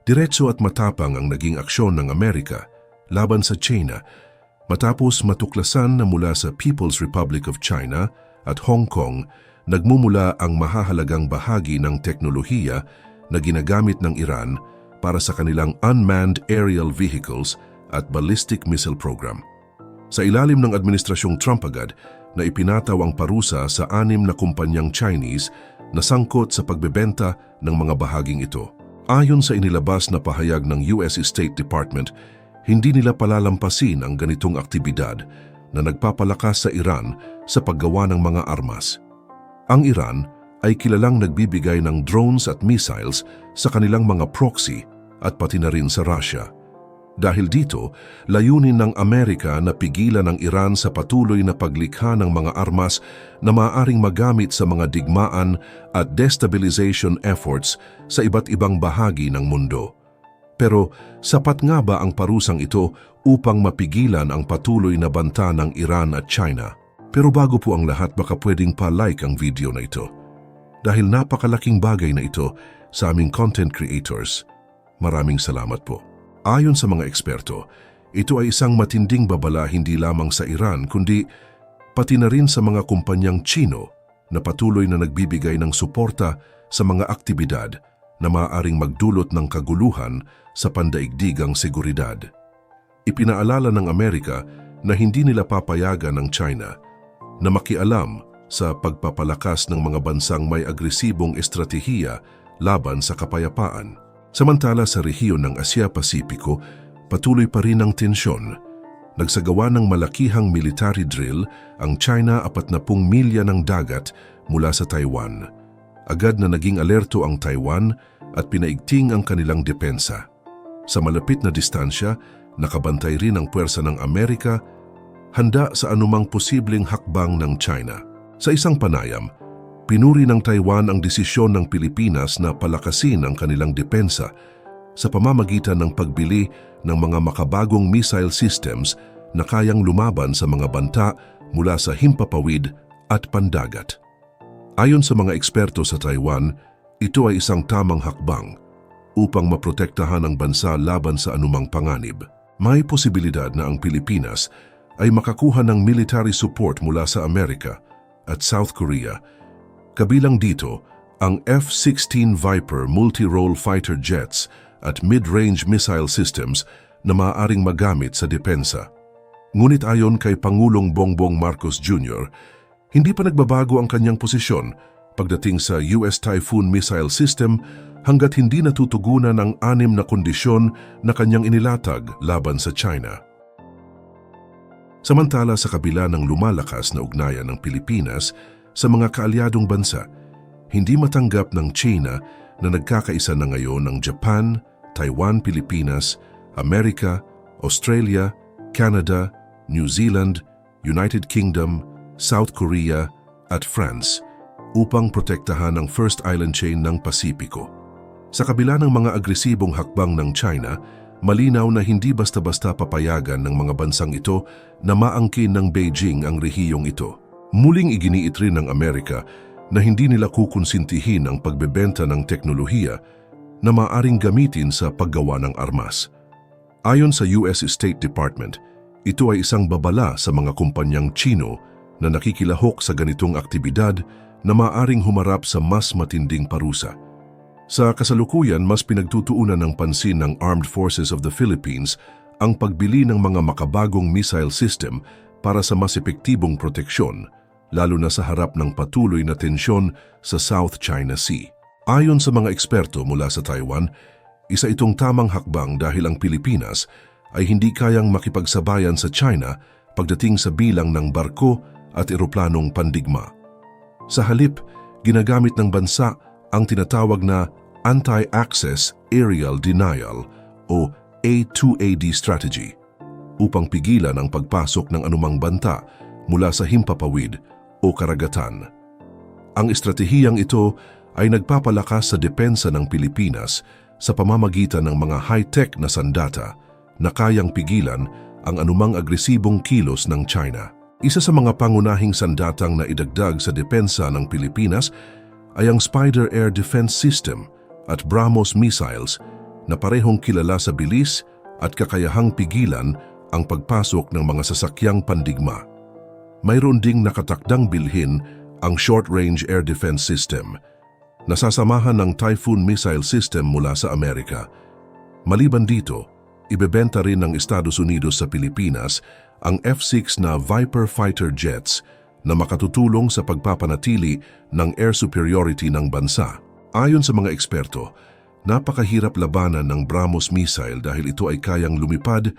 Diretso at matapang ang naging aksyon ng Amerika laban sa China matapos matuklasan na mula sa People's Republic of China at Hong Kong nagmumula ang mahahalagang bahagi ng teknolohiya na ginagamit ng Iran para sa kanilang unmanned aerial vehicles at ballistic missile program. Sa ilalim ng Administrasyong Trump agad na ipinataw ang parusa sa 6 na kumpanyang Chinese na sangkot sa pagbebenta ng mga bahaging ito. Ayon sa inilabas na pahayag ng US State Department, hindi nila palalampasin ang ganitong aktibidad na nagpapalakas sa Iran sa paggawa ng mga armas. Ang Iran ay kilalang nagbibigay ng drones at missiles sa kanilang mga proxy at pati na rin sa Russia. Dahil dito, layunin ng Amerika na pigilan ang Iran sa patuloy na paglikha ng mga armas na maaaring magamit sa mga digmaan at destabilization efforts sa iba't ibang bahagi ng mundo. Pero sapat nga ba ang parusang ito upang mapigilan ang patuloy na banta ng Iran at China? Pero bago po ang lahat, baka pwedeng pa-like ang video na ito. Dahil napakalaking bagay na ito sa aming content creators. Maraming salamat po. Ayon sa mga eksperto, ito ay isang matinding babala hindi lamang sa Iran kundi pati na rin sa mga kumpanyang Chino na patuloy na nagbibigay ng suporta sa mga aktibidad na maaaring magdulot ng kaguluhan sa pandaigdigang seguridad. Ipinaalala ng Amerika na hindi nila papayagan ng China na makialam sa pagpapalakas ng mga bansang may agresibong estratehiya laban sa kapayapaan. Samantala sa rehiyon ng Asya-Pasipiko, patuloy pa rin ang tensyon. Nagsagawa ng malakihang military drill ang China 40 milya ng dagat mula sa Taiwan. Agad na naging alerto ang Taiwan at pinaigting ang kanilang depensa. Sa malapit na distansya, nakabantay rin ang puwersa ng Amerika, handa sa anumang posibleng hakbang ng China. Sa isang panayam, pinuri ng Taiwan ang desisyon ng Pilipinas na palakasin ang kanilang depensa sa pamamagitan ng pagbili ng mga makabagong missile systems na kayang lumaban sa mga banta mula sa himpapawid at pandagat. Ayon sa mga eksperto sa Taiwan, ito ay isang tamang hakbang upang maprotektahan ang bansa laban sa anumang panganib. May posibilidad na ang Pilipinas ay makakuha ng military support mula sa Amerika at South Korea. Kabilang dito ang F-16 Viper multi-role fighter jets at mid-range missile systems na maaaring magamit sa depensa. Ngunit ayon kay Pangulong Bongbong Marcos Jr., hindi pa nagbabago ang kanyang posisyon pagdating sa US Typhoon missile system hanggat hindi natutugunan ang 6 na kondisyon na kanyang inilatag laban sa China. Samantala sa kabila ng lumalakas na ugnayan ng Pilipinas sa mga kaalyadong bansa, hindi matanggap ng China na nagkakaisa na ngayon ng Japan, Taiwan, Pilipinas, Amerika, Australia, Canada, New Zealand, United Kingdom, South Korea at France upang protektahan ang First Island Chain ng Pasipiko. Sa kabila ng mga agresibong hakbang ng China, malinaw na hindi basta-basta papayagan ng mga bansang ito na maangkin ng Beijing ang rehiyong ito. Muling iginiit rin ng Amerika na hindi nila kukonsintihin ang pagbebenta ng teknolohiya na maaaring gamitin sa paggawa ng armas. Ayon sa US State Department, ito ay isang babala sa mga kumpanyang Chino na nakikilahok sa ganitong aktibidad na maaaring humarap sa mas matinding parusa. Sa kasalukuyan, mas pinagtutuunan ng pansin ng Armed Forces of the Philippines ang pagbili ng mga makabagong missile system para sa mas epektibong proteksyon, lalo na sa harap ng patuloy na tensyon sa South China Sea. Ayon sa mga eksperto mula sa Taiwan, isa itong tamang hakbang dahil ang Pilipinas ay hindi kayang makipagsabayan sa China pagdating sa bilang ng barko at eroplanong pandigma. Sa halip, ginagamit ng bansa ang tinatawag na Anti-Access Aerial Denial o A2AD strategy upang pigilan ang pagpasok ng anumang banta mula sa himpapawid o karagatan. Ang estratehiyang ito ay nagpapalakas sa depensa ng Pilipinas sa pamamagitan ng mga high-tech na sandata na kayang pigilan ang anumang agresibong kilos ng China. Isa sa mga pangunahing sandatang na idagdag sa depensa ng Pilipinas ay ang Spider Air Defense System at BrahMos missiles na parehong kilala sa bilis at kakayahang pigilan ang pagpasok ng mga sasakyang pandigma. Mayroon ding nakatakdang bilhin ang Short-Range Air Defense System. Nasasamahan ng Typhoon Missile System mula sa Amerika. Maliban dito, ibebenta rin ng Estados Unidos sa Pilipinas ang F-6 na Viper fighter jets na makatutulong sa pagpapanatili ng air superiority ng bansa. Ayon sa mga eksperto, napakahirap labanan ng BrahMos missile dahil ito ay kayang lumipad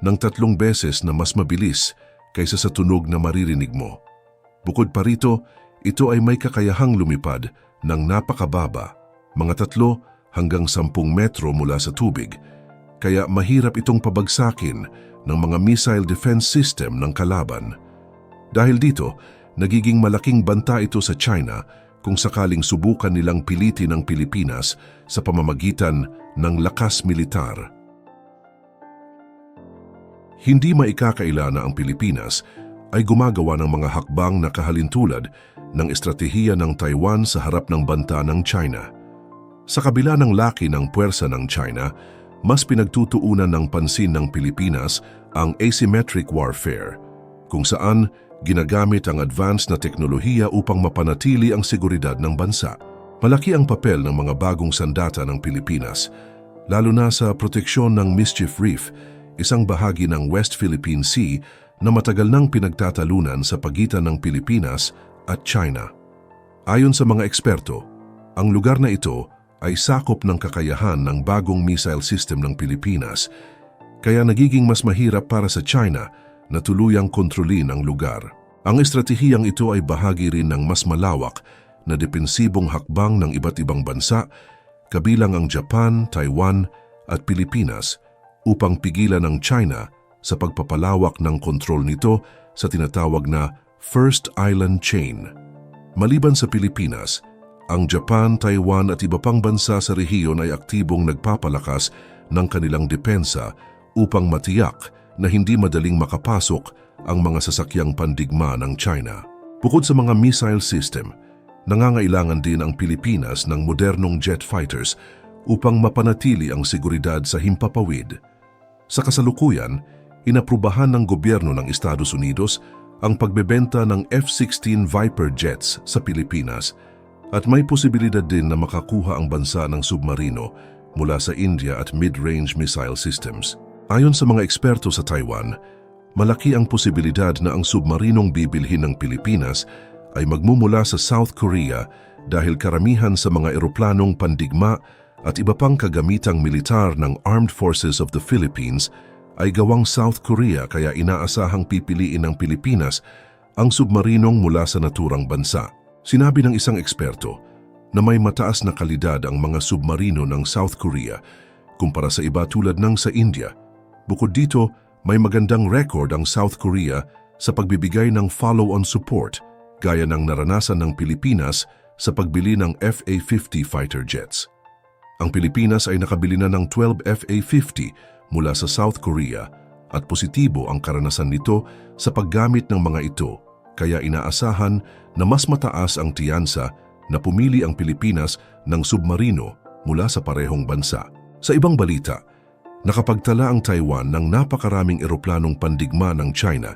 ng 3 beses na mas mabilis kaysa sa tunog na maririnig mo. Bukod pa rito, ito ay may kakayahang lumipad ng napakababa, mga 3 hanggang 10 metro mula sa tubig, kaya mahirap itong pabagsakin ng mga missile defense system ng kalaban. Dahil dito, nagiging malaking banta ito sa China kung sakaling subukan nilang pilitin ang Pilipinas sa pamamagitan ng lakas militar. Hindi maikakaila na ang Pilipinas ay gumagawa ng mga hakbang na kahalintulad ng estratehiya ng Taiwan sa harap ng banta ng China. Sa kabila ng laki ng puwersa ng China, mas pinagtutuunan ng pansin ng Pilipinas ang asymmetric warfare, kung saan ginagamit ang advanced na teknolohiya upang mapanatili ang seguridad ng bansa. Malaki ang papel ng mga bagong sandata ng Pilipinas, lalo na sa proteksyon ng Mischief Reef, isang bahagi ng West Philippine Sea na matagal nang pinagtatalunan sa pagitan ng Pilipinas at China. Ayon sa mga eksperto, ang lugar na ito ay sakop ng kakayahan ng bagong missile system ng Pilipinas, kaya nagiging mas mahirap para sa China na tuluyang kontrolin ang lugar. Ang estratehiyang ito ay bahagi rin ng mas malawak na depensibong hakbang ng iba't ibang bansa, kabilang ang Japan, Taiwan at Pilipinas, upang pigilan ng China sa pagpapalawak ng kontrol nito sa tinatawag na First Island Chain. Maliban sa Pilipinas, ang Japan, Taiwan at iba pang bansa sa rehiyon ay aktibong nagpapalakas ng kanilang depensa upang matiyak na hindi madaling makapasok ang mga sasakyang pandigma ng China. Bukod sa mga missile system, nangangailangan din ang Pilipinas ng modernong jet fighters upang mapanatili ang seguridad sa himpapawid. Sa kasalukuyan, inaprubahan ng gobyerno ng Estados Unidos ang pagbebenta ng F-16 Viper jets sa Pilipinas at may posibilidad din na makakuha ang bansa ng submarino mula sa India at mid-range missile systems. Ayon sa mga eksperto sa Taiwan, malaki ang posibilidad na ang submarinong bibilhin ng Pilipinas ay magmumula sa South Korea dahil karamihan sa mga eroplanong pandigma at iba pang kagamitang militar ng Armed Forces of the Philippines ay gawang South Korea, kaya inaasahang pipiliin ng Pilipinas ang submarinong mula sa naturang bansa. Sinabi ng isang eksperto na may mataas na kalidad ang mga submarino ng South Korea kumpara sa iba tulad ng sa India. Bukod dito, may magandang record ang South Korea sa pagbibigay ng follow-on support gaya ng naranasan ng Pilipinas sa pagbili ng FA-50 fighter jets. Ang Pilipinas ay nakabili na ng 12 FA-50 mula sa South Korea at positibo ang karanasan nito sa paggamit ng mga ito, kaya inaasahan na mas mataas ang tiyansa na pumili ang Pilipinas ng submarino mula sa parehong bansa. Sa ibang balita, nakapagtala ang Taiwan ng napakaraming eroplanong pandigma ng China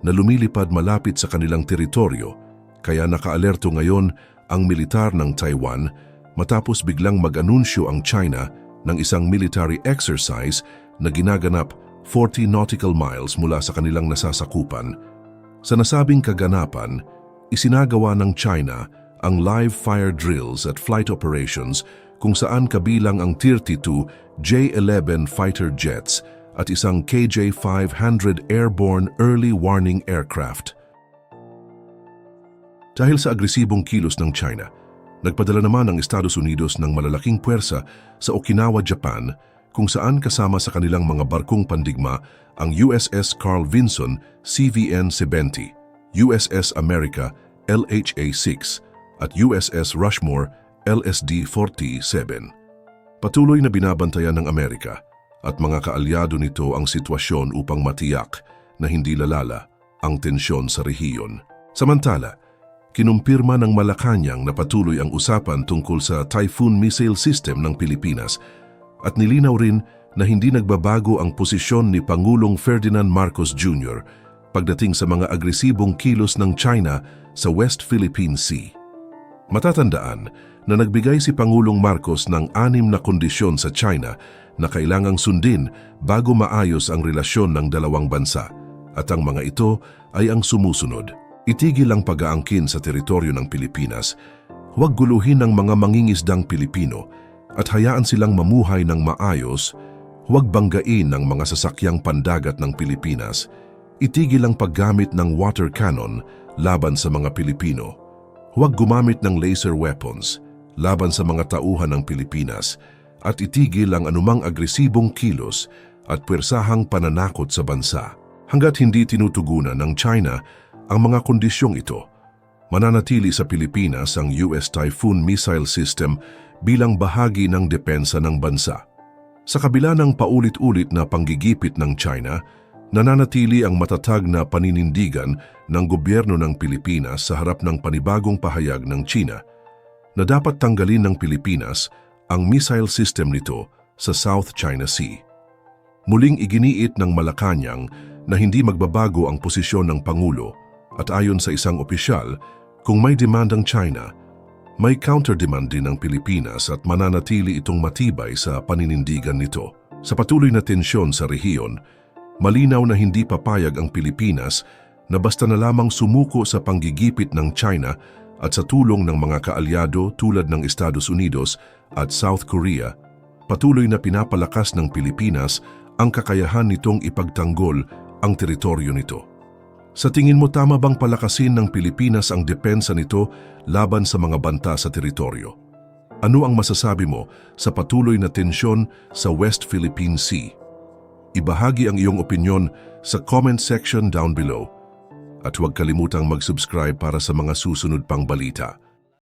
na lumilipad malapit sa kanilang teritoryo, kaya nakaalerto ngayon ang militar ng Taiwan matapos biglang mag-anunsyo ang China ng isang military exercise na ginaganap 40 nautical miles mula sa kanilang nasasakupan. Sa nasabing kaganapan, isinagawa ng China ang live fire drills at flight operations kung saan kabilang ang Tier 2 J-11 fighter jets at isang KJ-500 airborne early warning aircraft. Dahil sa agresibong kilos ng China, nagpadala naman ang Estados Unidos ng malalaking puwersa sa Okinawa, Japan, kung saan kasama sa kanilang mga barkong pandigma ang USS Carl Vinson CVN-70, USS America LHA-6 at USS Rushmore LSD-47. Patuloy na binabantayan ng Amerika at mga kaalyado nito ang sitwasyon upang matiyak na hindi lalala ang tensyon sa rehiyon. Samantala, kinumpirma ng Malacanang na patuloy ang usapan tungkol sa Typhoon Missile System ng Pilipinas At nilinaw rin na hindi nagbabago ang posisyon ni Pangulong Ferdinand Marcos Jr. pagdating sa mga agresibong kilos ng China sa West Philippine Sea. Matatandaan na nagbigay si Pangulong Marcos ng 6 na kondisyon sa China na kailangang sundin bago maayos ang relasyon ng dalawang bansa. At ang mga ito ay ang sumusunod. Itigil ang pag-aangkin sa teritoryo ng Pilipinas, huwag guluhin ng mga mangingisdang Pilipino at hayaan silang mamuhay ng maayos, huwag banggain ng mga sasakyang pandagat ng Pilipinas, itigil ang paggamit ng water cannon laban sa mga Pilipino, huwag gumamit ng laser weapons laban sa mga tauhan ng Pilipinas, at itigil ang anumang agresibong kilos at pwersahang pananakot sa bansa. Hanggat hindi tinutugunan ng China ang mga kondisyong ito, mananatili sa Pilipinas ang US Typhoon missile system bilang bahagi ng depensa ng bansa. Sa kabila ng paulit-ulit na panggigipit ng China, nananatili ang matatag na paninindigan ng gobyerno ng Pilipinas sa harap ng panibagong pahayag ng China na dapat tanggalin ng Pilipinas ang missile system nito sa South China Sea. Muling iginiit ng Malacanang na hindi magbabago ang posisyon ng Pangulo at ayon sa isang opisyal, kung may demand ang China, may counter-demand din ng Pilipinas at mananatili itong matibay sa paninindigan nito. Sa patuloy na tensyon sa rehiyon, malinaw na hindi papayag ang Pilipinas na basta na lamang sumuko sa panggigipit ng China at sa tulong ng mga kaalyado tulad ng Estados Unidos at South Korea, patuloy na pinapalakas ng Pilipinas ang kakayahan nitong ipagtanggol ang teritoryo nito. Sa tingin mo, tama bang palakasin ng Pilipinas ang depensa nito laban sa mga banta sa teritoryo? Ano ang masasabi mo sa patuloy na tensyon sa West Philippine Sea? Ibahagi ang iyong opinyon sa comment section down below. At huwag kalimutang mag-subscribe para sa mga susunod pang balita.